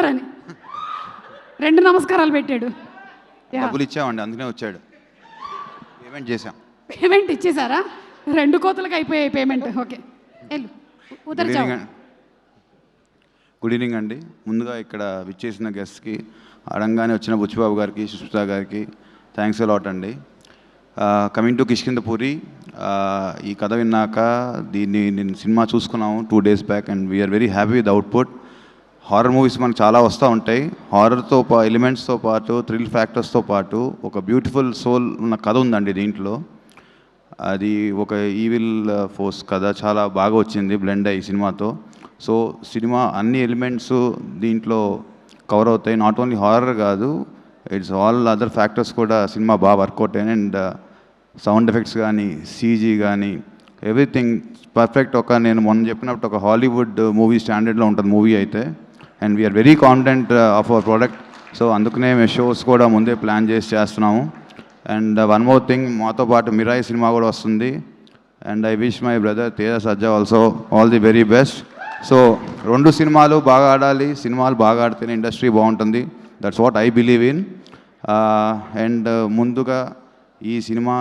Producer అని 2 నమస్కారాలు పెట్టాడు. డబ్బులు ఇచ్చామండి, అందుకనే వచ్చాడు. పేమెంట్ చేసాం. పేమెంట్ ఇచ్చేసారా? 2 కోతలకు అయిపోయాయి పేమెంట్. ఓకే, గుడ్ ఈవినింగ్ అండి. ముందుగా ఇక్కడ విచ్చేసిన గెస్ట్కి, అడంగానే వచ్చిన బుచ్చిబాబు గారికి, సుష్మిత గారికి థ్యాంక్స్ అలాట్ అండి. కమింగ్ టు కిష్కింధపురి, ఈ కథ విన్నాక దీన్ని నేను సినిమా చూసుకున్నాము 2 days back and we are very happy with output. Horror movies మనకు చాలా వస్తూ ఉంటాయి. హారర్తో ఎలిమెంట్స్తో పాటు, థ్రిల్ ఫ్యాక్టర్స్తో పాటు ఒక బ్యూటిఫుల్ సోల్ ఉన్న కథ ఉందండి దీంట్లో. అది ఒక ఈవిల్ ఫోర్స్ కథ, చాలా బాగా వచ్చింది బ్లెండ్ అయ్యి సినిమాతో. సో సినిమా అన్ని ఎలిమెంట్స్ దీంట్లో కవర్ అవుతాయి. నాట్ ఓన్లీ హారర్ కాదు, ఇట్స్ ఆల్ అదర్ ఫ్యాక్టర్స్ కూడా సినిమా బాగా వర్కౌట్ అయ్యాయి. అండ్ సౌండ్ ఎఫెక్ట్స్ కానీ, సీజీ కానీ, ఎవ్రీథింగ్ పర్ఫెక్ట్. నేను మొన్న చెప్పినప్పుడు ఒక హాలీవుడ్ మూవీ స్టాండర్డ్లో ఉంటుంది మూవీ అయితే. And we are very confident of our product. So అందుకనే మేము షోస్ కూడా ముందే ప్లాన్ చేస్తున్నాము. అండ్ వన్ మోర్ థింగ్, మాతో పాటు మిరాయి సినిమా కూడా వస్తుంది. And I wish my brother Teja Sajja also all the very best. So 2 సినిమాలు బాగా ఆడాలి. సినిమాలు బాగా ఆడితేనే ఇండస్ట్రీ బాగుంటుంది. That's what I believe in. And ముందుగా ఈ సినిమా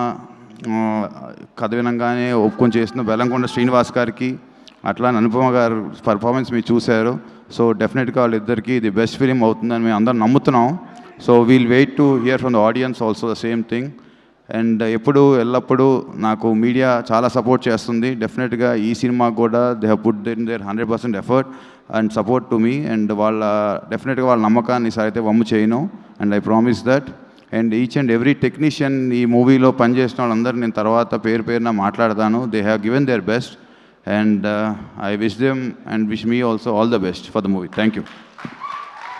కథ వినంగానే ఒప్పుకొని చేసిన బెల్లంకొండ శ్రీనివాస్ గారికి, అట్లా అనుపమ గారు పర్ఫార్మెన్స్ మీరు చూశారు. సో డెఫినెట్గా వాళ్ళిద్దరికీ ఇది బెస్ట్ ఫిలిం అవుతుందని మేము అందరం నమ్ముతున్నాం. So we'll wait to hear from the audience also the same thing. And ఎల్లప్పుడూ నాకు మీడియా చాలా సపోర్ట్ చేస్తుంది. డెఫినెట్గా ఈ సినిమాకు కూడా they have put in there 100% effort and support to me. And డెఫినెట్గా వాళ్ళ నమ్మకాన్ని అయితే వమ్ము చేయను. And I promise that. And each and every technician ఈ మూవీలో పనిచేసిన వాళ్ళందరూ నేను తర్వాత పేరున మాట్లాడతాను. They have given their best and I wish them and wish me also all the best for the movie. Thank you.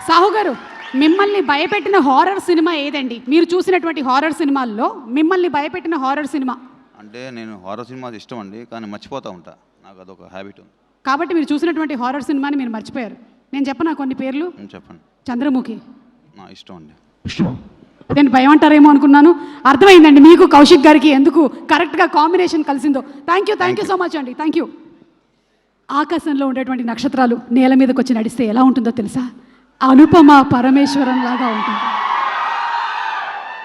Sahu గారు, మిమ్మల్ని భయపెట్టిన హారర్ సినిమా ఏదండి? మీరు చూసినటువంటి హారర్ సినిమాల్లో మిమ్మల్ని భయపెట్టిన హారర్ సినిమా అంటే? నేను హారర్ సినిమాలు ఇష్టం అండి, కానీ మర్చిపోతూ ఉంటా. నాకు అదొక హ్యాబిట్ ఉంది. కాబట్టి మీరు చూసినటువంటి హారర్ సినిమాని మీరు మర్చిపోయారు. నేను చెప్పనా కొన్ని పేర్లు? చెప్పండి. చంద్రముఖి నా ఇష్టం అండి. నేను భయం అంటారేమో అనుకున్నాను. అర్థమైందండి మీకు, కౌశిక్ గారికి ఎందుకు కరెక్ట్గా కాంబినేషన్ కలిసిందో. థ్యాంక్ యూ సో మచ్ అండి. Thank you. ఆకాశంలో ఉండేటువంటి నక్షత్రాలు నేల మీదకి వచ్చి నడిస్తే ఎలా ఉంటుందో తెలుసా? అనుపమ పరమేశ్వరం లాగా ఉంటుంది.